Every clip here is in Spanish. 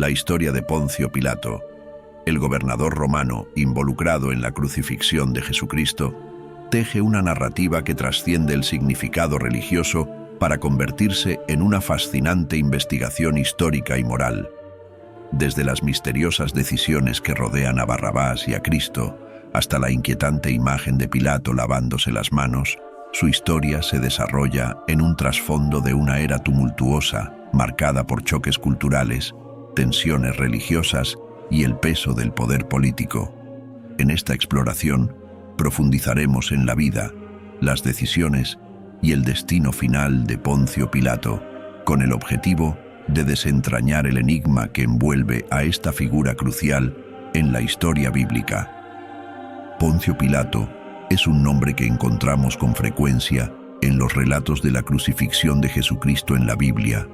La historia de Poncio Pilato, el gobernador romano involucrado en la crucifixión de Jesucristo, teje una narrativa que trasciende el significado religioso para convertirse en una fascinante investigación histórica y moral. Desde las misteriosas decisiones que rodean a Barrabás y a Cristo, hasta la inquietante imagen de Pilato lavándose las manos, su historia se desarrolla en un trasfondo de una era tumultuosa, marcada por choques culturales, tensiones religiosas y el peso del poder político. En esta exploración, profundizaremos en la vida, las decisiones y el destino final de Poncio Pilato, con el objetivo de desentrañar el enigma que envuelve a esta figura crucial en la historia bíblica. Poncio Pilato es un nombre que encontramos con frecuencia en los relatos de la crucifixión de Jesucristo en la Biblia.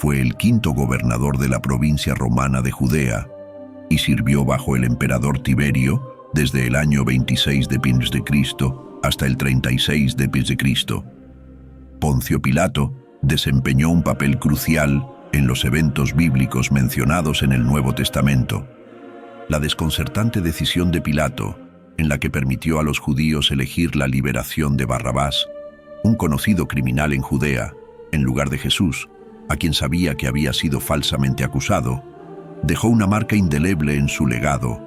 Fue el quinto gobernador de la provincia romana de Judea y sirvió bajo el emperador Tiberio desde el año 26 d.C. hasta el 36 d.C. Poncio Pilato desempeñó un papel crucial en los eventos bíblicos mencionados en el Nuevo Testamento. La desconcertante decisión de Pilato, en la que permitió a los judíos elegir la liberación de Barrabás, un conocido criminal en Judea, en lugar de Jesús, a quien sabía que había sido falsamente acusado, dejó una marca indeleble en su legado,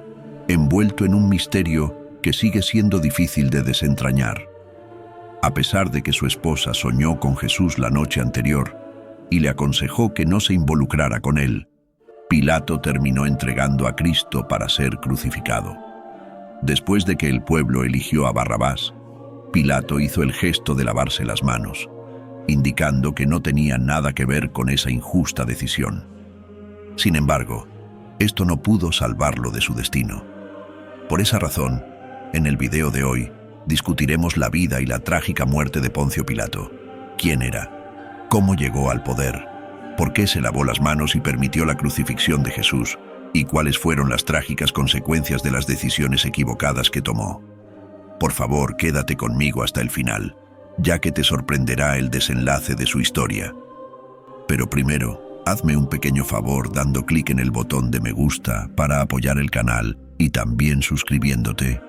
envuelto en un misterio que sigue siendo difícil de desentrañar. A pesar de que su esposa soñó con Jesús la noche anterior y le aconsejó que no se involucrara con él, Pilato terminó entregando a Cristo para ser crucificado. Después de que el pueblo eligió a Barrabás, Pilato hizo el gesto de lavarse las manos, indicando que no tenía nada que ver con esa injusta decisión. Sin embargo, esto no pudo salvarlo de su destino. Por esa razón, en el video de hoy, discutiremos la vida y la trágica muerte de Poncio Pilato. ¿Quién era? ¿Cómo llegó al poder? ¿Por qué se lavó las manos y permitió la crucifixión de Jesús? ¿Y cuáles fueron las trágicas consecuencias de las decisiones equivocadas que tomó? Por favor, quédate conmigo hasta el final, ya que te sorprenderá el desenlace de su historia. Pero primero, hazme un pequeño favor dando clic en el botón de me gusta para apoyar el canal y también suscribiéndote.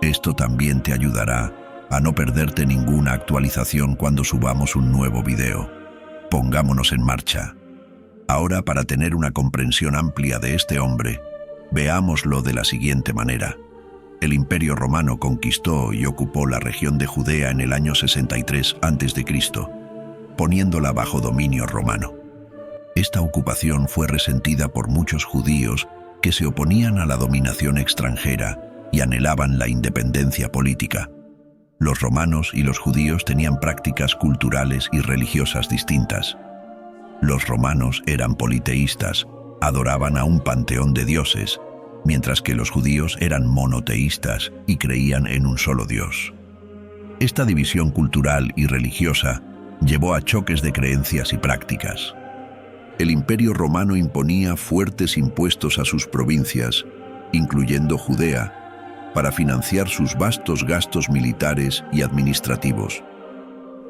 Esto también te ayudará a no perderte ninguna actualización cuando subamos un nuevo video. Pongámonos en marcha. Ahora, para tener una comprensión amplia de este hombre, veámoslo de la siguiente manera. El Imperio Romano conquistó y ocupó la región de Judea en el año 63 a.C., poniéndola bajo dominio romano. Esta ocupación fue resentida por muchos judíos que se oponían a la dominación extranjera y anhelaban la independencia política. Los romanos y los judíos tenían prácticas culturales y religiosas distintas. Los romanos eran politeístas, adoraban a un panteón de dioses, mientras que los judíos eran monoteístas y creían en un solo Dios. Esta división cultural y religiosa llevó a choques de creencias y prácticas. El Imperio Romano imponía fuertes impuestos a sus provincias, incluyendo Judea, para financiar sus vastos gastos militares y administrativos.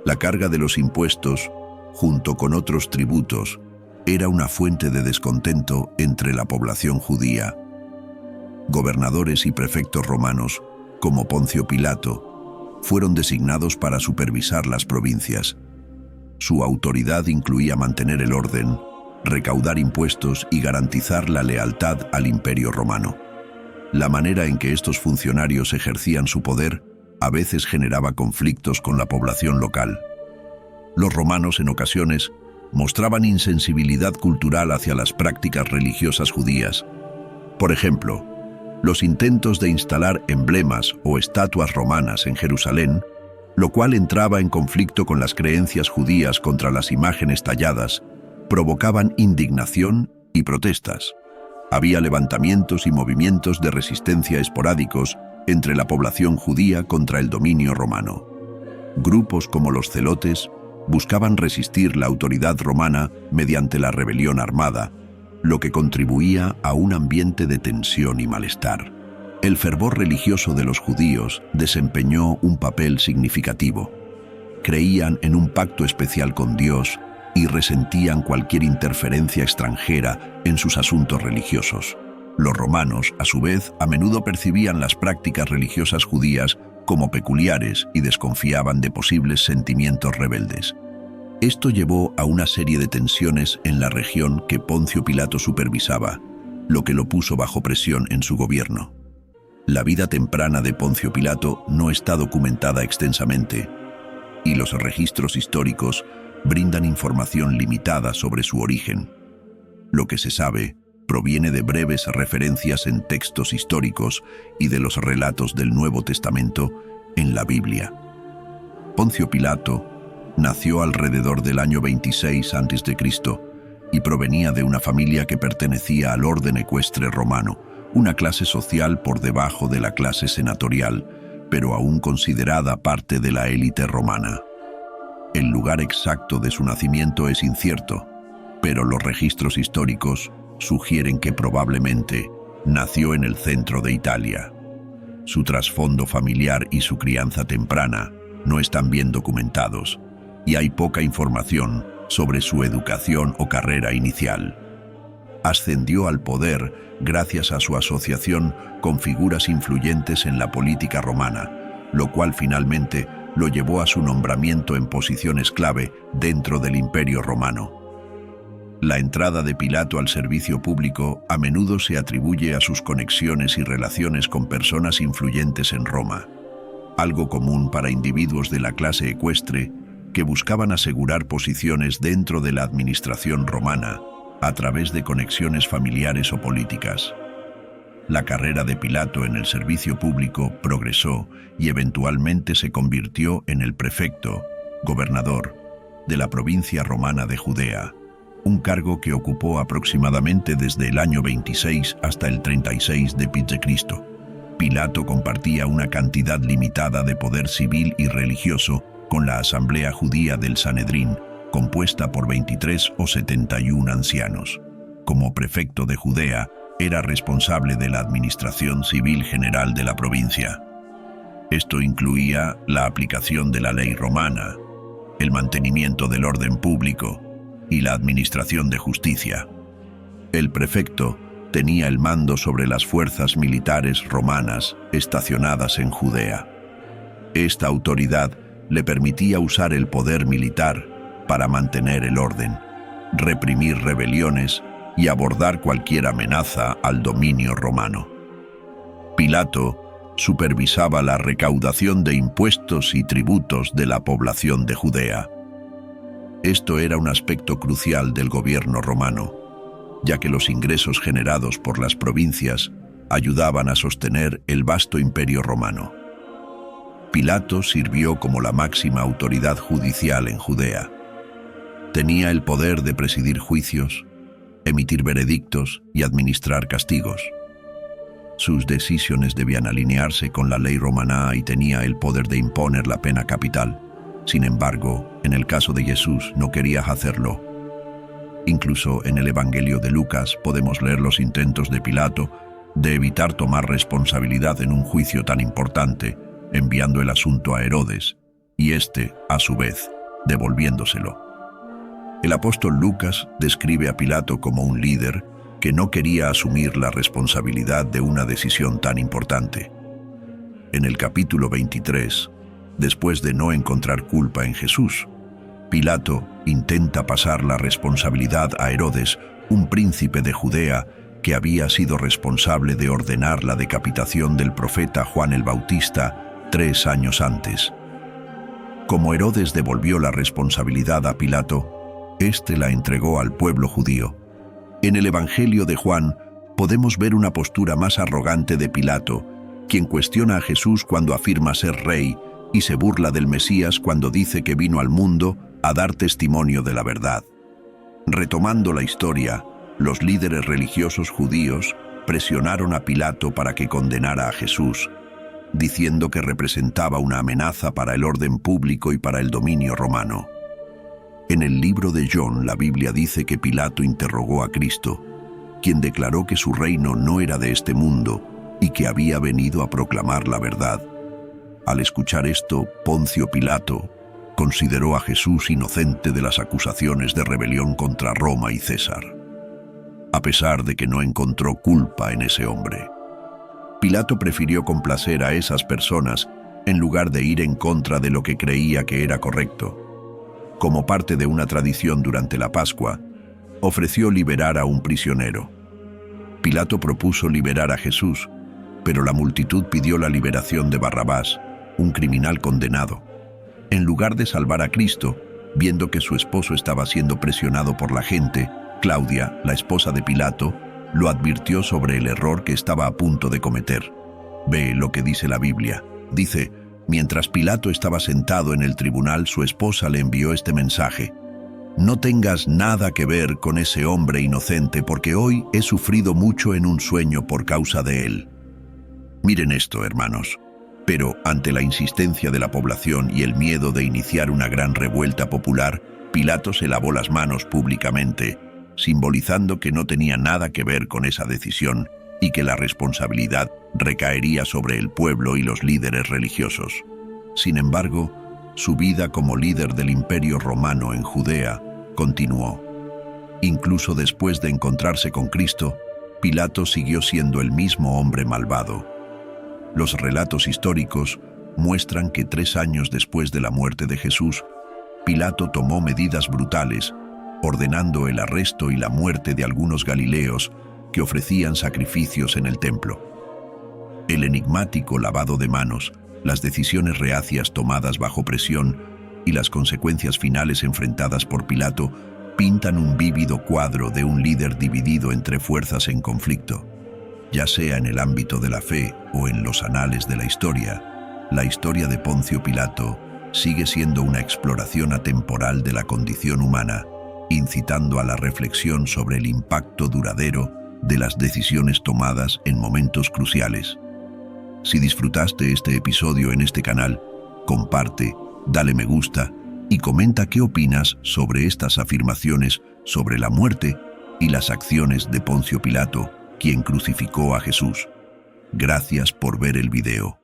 La carga de los impuestos, junto con otros tributos, era una fuente de descontento entre la población judía. Gobernadores y prefectos romanos, como Poncio Pilato, fueron designados para supervisar las provincias. Su autoridad incluía mantener el orden, recaudar impuestos y garantizar la lealtad al Imperio Romano. La manera en que estos funcionarios ejercían su poder a veces generaba conflictos con la población local. Los romanos en ocasiones mostraban insensibilidad cultural hacia las prácticas religiosas judías. Por ejemplo, los intentos de instalar emblemas o estatuas romanas en Jerusalén, lo cual entraba en conflicto con las creencias judías contra las imágenes talladas, provocaban indignación y protestas. Había levantamientos y movimientos de resistencia esporádicos entre la población judía contra el dominio romano. Grupos como los celotes buscaban resistir la autoridad romana mediante la rebelión armada, lo que contribuía a un ambiente de tensión y malestar. El fervor religioso de los judíos desempeñó un papel significativo. Creían en un pacto especial con Dios y resentían cualquier interferencia extranjera en sus asuntos religiosos. Los romanos, a su vez, a menudo percibían las prácticas religiosas judías como peculiares y desconfiaban de posibles sentimientos rebeldes. Esto llevó a una serie de tensiones en la región que Poncio Pilato supervisaba, lo que lo puso bajo presión en su gobierno. La vida temprana de Poncio Pilato no está documentada extensamente, y los registros históricos brindan información limitada sobre su origen. Lo que se sabe proviene de breves referencias en textos históricos y de los relatos del Nuevo Testamento en la Biblia. Poncio Pilato nació alrededor del año 26 a.C. y provenía de una familia que pertenecía al orden ecuestre romano, una clase social por debajo de la clase senatorial, pero aún considerada parte de la élite romana. El lugar exacto de su nacimiento es incierto, pero los registros históricos sugieren que probablemente nació en el centro de Italia. Su trasfondo familiar y su crianza temprana no están bien documentados, y hay poca información sobre su educación o carrera inicial. Ascendió al poder gracias a su asociación con figuras influyentes en la política romana, lo cual finalmente lo llevó a su nombramiento en posiciones clave dentro del Imperio Romano. La entrada de Pilato al servicio público a menudo se atribuye a sus conexiones y relaciones con personas influyentes en Roma, algo común para individuos de la clase ecuestre que buscaban asegurar posiciones dentro de la administración romana a través de conexiones familiares o políticas. La carrera de Pilato en el servicio público progresó y eventualmente se convirtió en el prefecto, gobernador, de la provincia romana de Judea, un cargo que ocupó aproximadamente desde el año 26 hasta el 36 de Cristo. Pilato compartía una cantidad limitada de poder civil y religioso con la asamblea judía del Sanedrín, compuesta por 23 o 71 ancianos. Como prefecto de Judea, era responsable de la administración civil general de la provincia. Esto incluía la aplicación de la ley romana, el mantenimiento del orden público y la administración de justicia. El prefecto tenía el mando sobre las fuerzas militares romanas estacionadas en Judea. Esta autoridad le permitía usar el poder militar para mantener el orden, reprimir rebeliones y abordar cualquier amenaza al dominio romano. Pilato supervisaba la recaudación de impuestos y tributos de la población de Judea. Esto era un aspecto crucial del gobierno romano, ya que los ingresos generados por las provincias ayudaban a sostener el vasto imperio romano. Pilato sirvió como la máxima autoridad judicial en Judea. Tenía el poder de presidir juicios, emitir veredictos y administrar castigos. Sus decisiones debían alinearse con la ley romana y tenía el poder de imponer la pena capital. Sin embargo, en el caso de Jesús no quería hacerlo. Incluso en el Evangelio de Lucas podemos leer los intentos de Pilato de evitar tomar responsabilidad en un juicio tan importante, enviando el asunto a Herodes, y éste, a su vez, devolviéndoselo. El apóstol Lucas describe a Pilato como un líder que no quería asumir la responsabilidad de una decisión tan importante. En el capítulo 23, después de no encontrar culpa en Jesús, Pilato intenta pasar la responsabilidad a Herodes, un príncipe de Judea que había sido responsable de ordenar la decapitación del profeta Juan el Bautista 3 años antes. Como Herodes devolvió la responsabilidad a Pilato, éste la entregó al pueblo judío. En el Evangelio de Juan podemos ver una postura más arrogante de Pilato, quien cuestiona a Jesús cuando afirma ser rey y se burla del Mesías cuando dice que vino al mundo a dar testimonio de la verdad. Retomando la historia, los líderes religiosos judíos presionaron a Pilato para que condenara a Jesús, diciendo que representaba una amenaza para el orden público y para el dominio romano. En el libro de John, la Biblia dice que Pilato interrogó a Cristo, quien declaró que su reino no era de este mundo y que había venido a proclamar la verdad. Al escuchar esto, Poncio Pilato consideró a Jesús inocente de las acusaciones de rebelión contra Roma y César, a pesar de que no encontró culpa en ese hombre. Pilato prefirió complacer a esas personas en lugar de ir en contra de lo que creía que era correcto. Como parte de una tradición durante la Pascua, ofreció liberar a un prisionero. Pilato propuso liberar a Jesús, pero la multitud pidió la liberación de Barrabás, un criminal condenado. En lugar de salvar a Cristo, viendo que su esposo estaba siendo presionado por la gente, Claudia, la esposa de Pilato, lo advirtió sobre el error que estaba a punto de cometer. Ve lo que dice la Biblia. Dice, mientras Pilato estaba sentado en el tribunal, su esposa le envió este mensaje: «No tengas nada que ver con ese hombre inocente, porque hoy he sufrido mucho en un sueño por causa de él». Miren esto, hermanos. Pero ante la insistencia de la población y el miedo de iniciar una gran revuelta popular, Pilato se lavó las manos públicamente, simbolizando que no tenía nada que ver con esa decisión y que la responsabilidad recaería sobre el pueblo y los líderes religiosos. Sin embargo, su vida como líder del Imperio Romano en Judea continuó. Incluso después de encontrarse con Cristo, Pilato siguió siendo el mismo hombre malvado. Los relatos históricos muestran que 3 años después de la muerte de Jesús, Pilato tomó medidas brutales, ordenando el arresto y la muerte de algunos galileos que ofrecían sacrificios en el templo. El enigmático lavado de manos, las decisiones reacias tomadas bajo presión y las consecuencias finales enfrentadas por Pilato pintan un vívido cuadro de un líder dividido entre fuerzas en conflicto. Ya sea en el ámbito de la fe o en los anales de la historia de Poncio Pilato sigue siendo una exploración atemporal de la condición humana, incitando a la reflexión sobre el impacto duradero de las decisiones tomadas en momentos cruciales. Si disfrutaste este episodio en este canal, comparte, dale me gusta y comenta qué opinas sobre estas afirmaciones sobre la muerte y las acciones de Poncio Pilato, quien crucificó a Jesús. Gracias por ver el video.